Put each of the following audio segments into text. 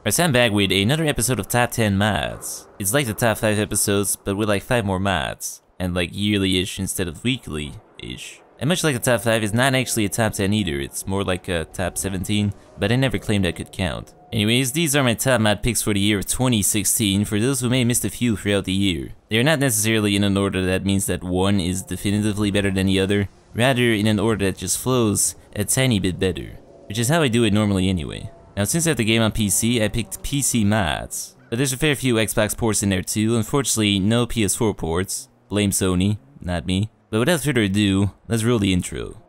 Alright, so I'm back with another episode of Top 10 Mods. It's like the top 5 episodes, but with like 5 more mods. And like yearly-ish instead of weekly-ish. And much like the top 5, it's not actually a top 10 either, it's more like a top 17, but I never claimed I could count. Anyways, these are my top mod picks for the year of 2016, for those who may have missed a few throughout the year. They are not necessarily in an order that means that one is definitively better than the other, rather in an order that just flows a tiny bit better. Which is how I do it normally anyway. Now since I have the game on PC, I picked PC mods. But there's a fair few Xbox ports in there too, unfortunately no PS4 ports. Blame Sony, not me. But without further ado, let's roll the intro.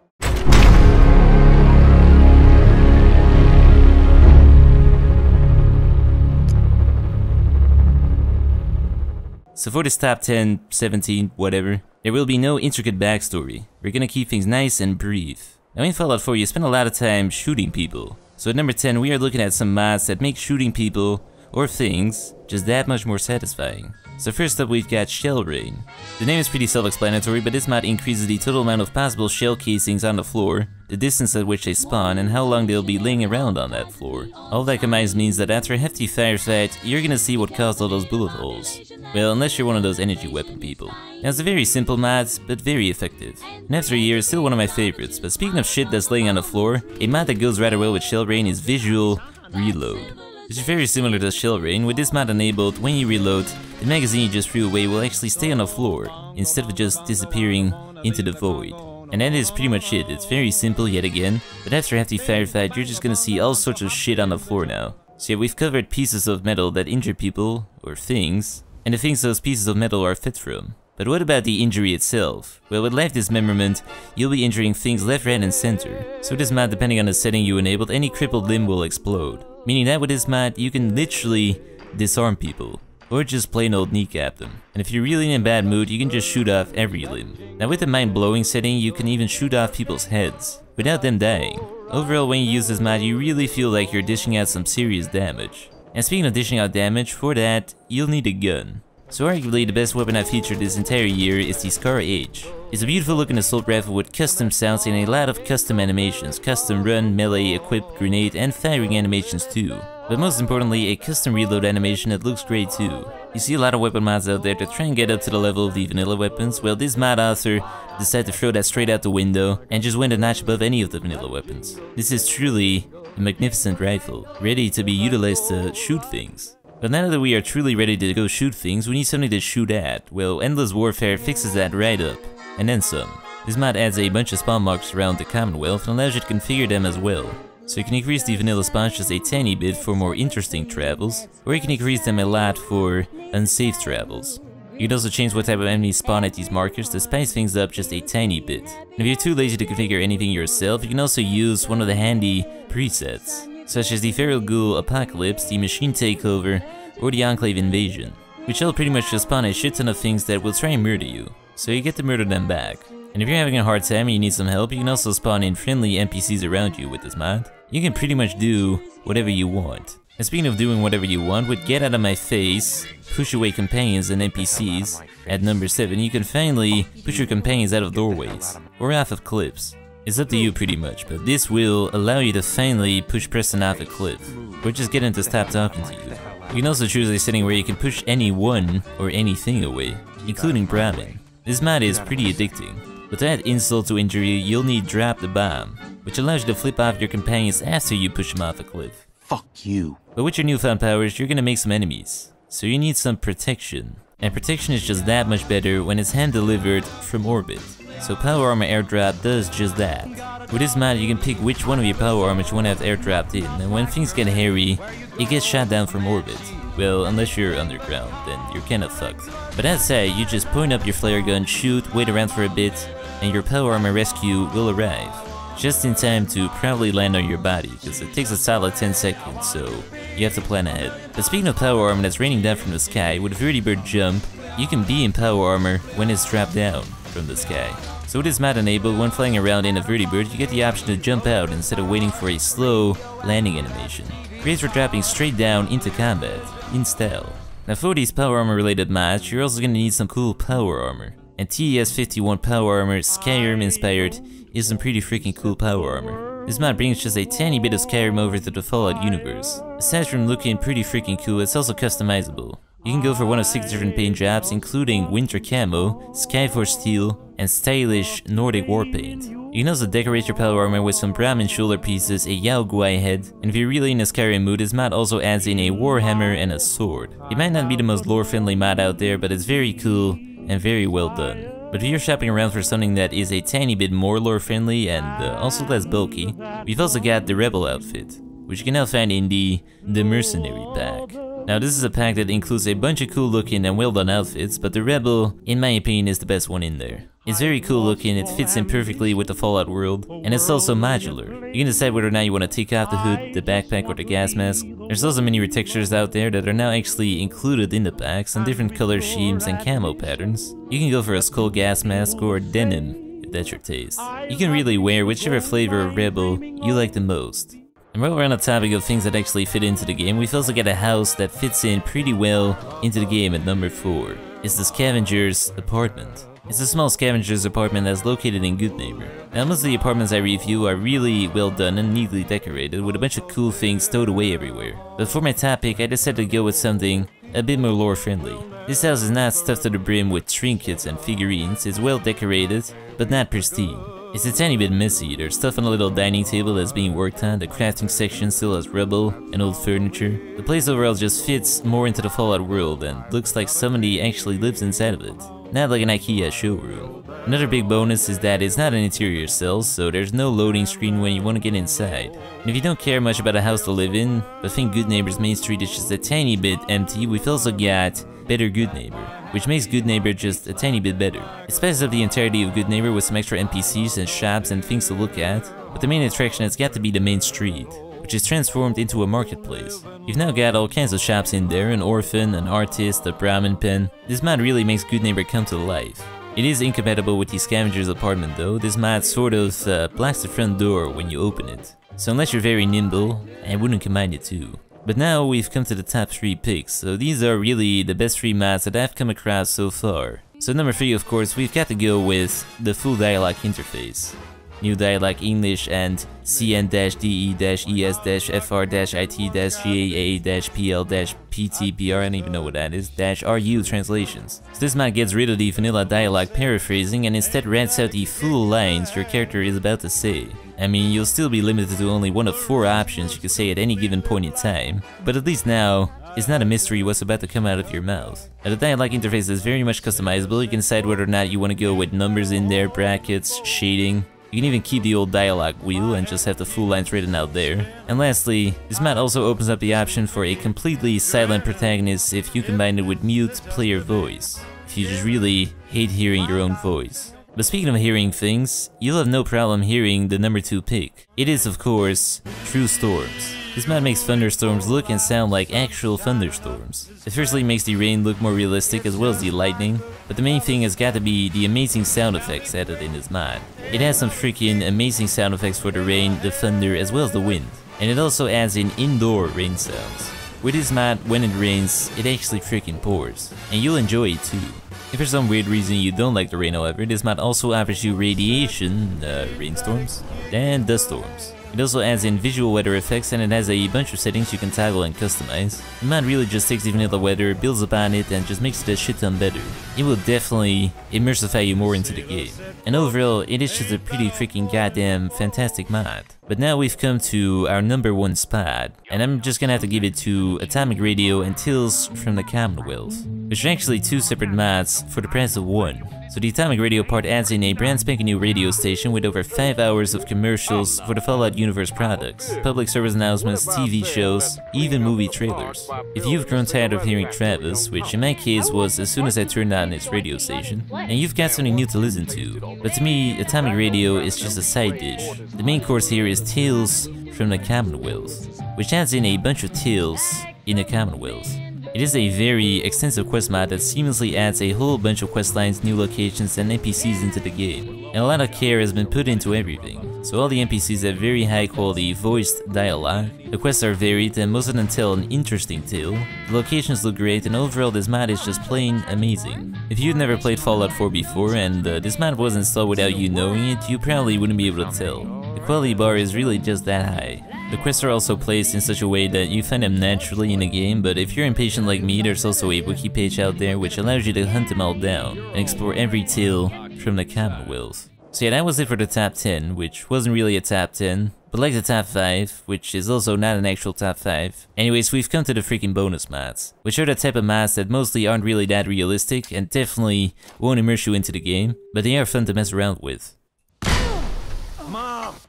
So for this top 10, 17, whatever, there will be no intricate backstory. We're gonna keep things nice and brief. Now in Fallout 4 you spend a lot of time shooting people. So at number 10 we are looking at some mods that make shooting people, or things, just that much more satisfying. So first up we've got Shell Rain. The name is pretty self-explanatory, but this mod increases the total amount of possible shell casings on the floor, the distance at which they spawn, and how long they'll be laying around on that floor. All that combines means that after a hefty firefight, you're gonna see what caused all those bullet holes. Well, unless you're one of those energy weapon people. Now it's a very simple mod, but very effective. And after a year, it's still one of my favorites, but speaking of shit that's laying on the floor, a mod that goes rather well with Shell Rain is Visual Reload. Which is very similar to Shell Rain. With this mod enabled, when you reload, the magazine you just threw away will actually stay on the floor, instead of just disappearing into the void. And that is pretty much it. It's very simple yet again, but after a hefty firefight, you're just gonna see all sorts of shit on the floor now. So yeah, we've covered pieces of metal that injure people, or things, and the things those pieces of metal are fit from. But what about the injury itself? Well, with life dismemberment, you'll be injuring things left, right, and center. So with this mod, depending on the setting you enabled, any crippled limb will explode. Meaning that with this mod, you can literally disarm people, or just plain old kneecap them. And if you're really in a bad mood, you can just shoot off every limb. Now with the mind-blowing setting, you can even shoot off people's heads, without them dying. Overall, when you use this mod, you really feel like you're dishing out some serious damage. And speaking of dishing out damage, for that, you'll need a gun. So arguably the best weapon I've featured this entire year is the Scarh H. It's a beautiful looking assault rifle with custom sounds and a lot of custom animations, custom run, melee, equip, grenade, and firing animations too. But most importantly, a custom reload animation that looks great too. You see a lot of weapon mods out there that try and get up to the level of the vanilla weapons. Well, this mod author decided to throw that straight out the window and just went a notch above any of the vanilla weapons. This is truly a magnificent rifle, ready to be utilized to shoot things. But now that we are truly ready to go shoot things, we need something to shoot at. Well, Endless Warfare fixes that right up, and then some. This mod adds a bunch of spawn markers around the Commonwealth and allows you to configure them as well. So you can increase the vanilla spawns just a tiny bit for more interesting travels, or you can increase them a lot for unsafe travels. You can also change what type of enemies spawn at these markers to spice things up just a tiny bit. And if you're too lazy to configure anything yourself, you can also use one of the handy presets, such as the Feral Ghoul Apocalypse, the Machine Takeover, or the Enclave Invasion, which will pretty much just spawn a shit ton of things that will try and murder you, so you get to murder them back. And if you're having a hard time and you need some help, you can also spawn in friendly NPCs around you with this mod. You can pretty much do whatever you want. And speaking of doing whatever you want, with Get Out of My Face, Push Away Companions and NPCs, at number 7, you can finally push your companions out of doorways, or off of cliffs. It's up to you pretty much, but this will allow you to finally push Preston off a cliff, or just get him to stop talking to you. You can also choose a setting where you can push anyone or anything away, including Brahmin. This mod is pretty addicting, but to add insult to injury, you'll need Drop the Bomb, which allows you to flip off your companions after you push them off a cliff. Fuck you. But with your newfound powers, you're gonna make some enemies, so you need some protection. And protection is just that much better when it's hand-delivered from orbit. So PowerArm Airdrop does just that. With this mod, you can pick which one of your power armors you want to have airdropped in, and when things get hairy, it gets shot down from orbit. Well, unless you're underground, then you're kinda fucked. But that said, you just point up your flare gun, shoot, wait around for a bit, and your power armor rescue will arrive. Just in time to probably land on your body, because it takes a solid 10 seconds, so you have to plan ahead. But speaking of power armor that's raining down from the sky, with Vertibird Jump, you can be in power armor when it's dropped down from the sky. So with this mod enabled, when flying around in a Vertibird, you get the option to jump out instead of waiting for a slow landing animation. Great for dropping straight down into combat, in style. Now for these power armor related mods, you're also gonna need some cool power armor. And TES-51 power armor, Skyrim inspired, is some pretty freaking cool power armor. This mod brings just a tiny bit of Skyrim over to the Fallout universe. Aside from looking pretty freaking cool, it's also customizable. You can go for one of 6 different paint jobs, including winter camo, Skyforge steel, and stylish Nordic war paint. You can also decorate your PowerArmor with some Brahmin shoulder pieces, a Yao Guai head, and if you're really in a Skyrim mood, this mod also adds in a warhammer and a sword. It might not be the most lore-friendly mod out there, but it's very cool and very well done. But if you're shopping around for something that is a tiny bit more lore-friendly and also less bulky, we've also got the Rebel outfit, which you can now find in the Mercenary pack. Now this is a pack that includes a bunch of cool looking and well done outfits, but the Rebel, in my opinion, is the best one in there. It's very cool looking, it fits in perfectly with the Fallout world, and it's also modular. You can decide whether or not you want to take off the hood, the backpack, or the gas mask. There's also many retextures out there that are now actually included in the packs, and different color schemes and camo patterns. You can go for a skull gas mask or denim, if that's your taste. You can really wear whichever flavor of Rebel you like the most. And while we're on the topic of things that actually fit into the game, we've also got a house that fits in pretty well into the game at number 4. It's the Scavengers Apartment. It's a small Scavengers Apartment that's located in Goodneighbor. Now most of the apartments I review are really well done and neatly decorated with a bunch of cool things stowed away everywhere. But for my top pick, I decided to go with something a bit more lore friendly. This house is not stuffed to the brim with trinkets and figurines, it's well decorated, but not pristine. It's a tiny bit messy, there's stuff on a little dining table that's being worked on, the crafting section still has rubble and old furniture. The place overall just fits more into the Fallout world and looks like somebody actually lives inside of it, not like an IKEA showroom. Another big bonus is that it's not an interior cell, so there's no loading screen when you want to get inside. And if you don't care much about a house to live in, but think Goodneighbor's main street is just a tiny bit empty, we've also got Better Goodneighbor, which makes Goodneighbor just a tiny bit better. It spices up the entirety of Goodneighbor with some extra NPCs and shops and things to look at, but the main attraction has got to be the main street, which is transformed into a marketplace. You've now got all kinds of shops in there, an orphan, an artist, a Brahmin pen. This mod really makes Goodneighbor come to life. It is incompatible with the Scavengers Apartment though. This mod sort of blocks the front door when you open it. So unless you're very nimble, I wouldn't combine the two. But now we've come to the top 3 picks, so these are really the best 3 mods that I've come across so far. So number 3, of course, we've got to go with the full Dialog interface. NewDialog English and CN-DE-ES-FR-IT-JA-PL-PTBR, I don't even know what that is, -RU translations. So this mod gets rid of the vanilla dialogue paraphrasing and instead writes out the full lines your character is about to say. I mean, you'll still be limited to only one of 4 options you can say at any given point in time, but at least now, it's not a mystery what's about to come out of your mouth. Now, the dialogue interface is very much customizable. You can decide whether or not you want to go with numbers in there, brackets, shading. You can even keep the old dialogue wheel and just have the full lines written out there. And lastly, this mod also opens up the option for a completely silent protagonist if you combine it with mute player voice, if you just really hate hearing your own voice. But speaking of hearing things, you'll have no problem hearing the number 2 pick. It is, of course, True Storms. This mod makes thunderstorms look and sound like actual thunderstorms. It firstly makes the rain look more realistic as well as the lightning, but the main thing has got to be the amazing sound effects added in this mod. It has some freaking amazing sound effects for the rain, the thunder, as well as the wind. And it also adds in indoor rain sounds. With this mod, when it rains, it actually freaking pours, and you'll enjoy it too. If for some weird reason you don't like the rain however, this mod also offers you radiation, rainstorms, and dust storms. It also adds in visual weather effects and it has a bunch of settings you can toggle and customize. The mod really just takes the vanilla weather, builds upon it, and just makes it a shit ton better. It will definitely immersify you more into the game. And overall, it is just a pretty freaking goddamn fantastic mod. But now we've come to our number 1 spot, and I'm just gonna have to give it to Atomic Radio and Tales from the Commonwealth, which are actually 2 separate mods for the price of 1. So the Atomic Radio part adds in a brand spanking new radio station with over 5 hours of commercials for the Fallout universe products, public service announcements, TV shows, even movie trailers. If you've grown tired of hearing Travis, which in my case was as soon as I turned on its radio station, and you've got something new to listen to, but to me, Atomic Radio is just a side dish. The main course here is Tales from the Commonwealth, which adds in a bunch of tales in the Commonwealth. It is a very extensive quest mod that seamlessly adds a whole bunch of quest lines, new locations, and NPCs into the game. And a lot of care has been put into everything, so all the NPCs have very high quality voiced dialogue, the quests are varied and most of them tell an interesting tale, the locations look great, and overall this mod is just plain amazing. If you've never played Fallout 4 before and this mod was installed without you knowing it, you probably wouldn't be able to tell. The quality bar is really just that high. The quests are also placed in such a way that you find them naturally in the game, but if you're impatient like me, there's also a wiki page out there which allows you to hunt them all down and explore every tale from the Commonwealth. So yeah, that was it for the top 10, which wasn't really a top 10, but like the top 5, which is also not an actual top 5. Anyways, we've come to the freaking bonus mods, which are the type of mods that mostly aren't really that realistic and definitely won't immerse you into the game, but they are fun to mess around with.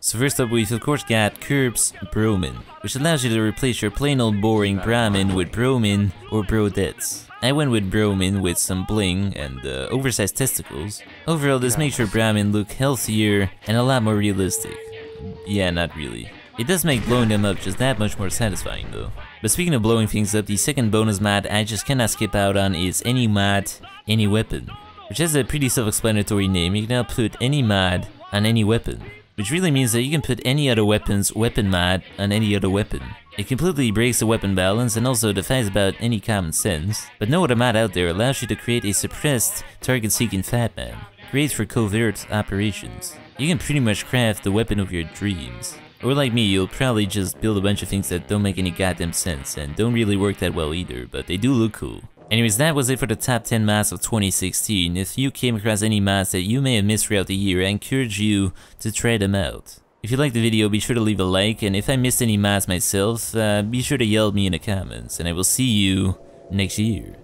So first up, we've of course got Curbs Bromin, which allows you to replace your plain old boring Brahmin with Bromin or Brodettes. I went with Bromin with some bling and oversized testicles. Overall, this makes your Brahmin look healthier and a lot more realistic. Yeah, not really. It does make blowing them up just that much more satisfying though. But speaking of blowing things up, the second bonus mod I just cannot skip out on is Any Mod, Any Weapon, which has a pretty self-explanatory name. You can now put any mod on any weapon, which really means that you can put any other weapon's weapon mod on any other weapon. It completely breaks the weapon balance and also defies about any common sense, but no other mod out there allows you to create a suppressed target-seeking fat man, great for covert operations. You can pretty much craft the weapon of your dreams. Or like me, you'll probably just build a bunch of things that don't make any goddamn sense and don't really work that well either, but they do look cool. Anyways, that was it for the top 10 mods of 2016. If you came across any mods that you may have missed throughout the year, I encourage you to try them out. If you liked the video, be sure to leave a like, and if I missed any mods myself, be sure to yell at me in the comments, and I will see you next year.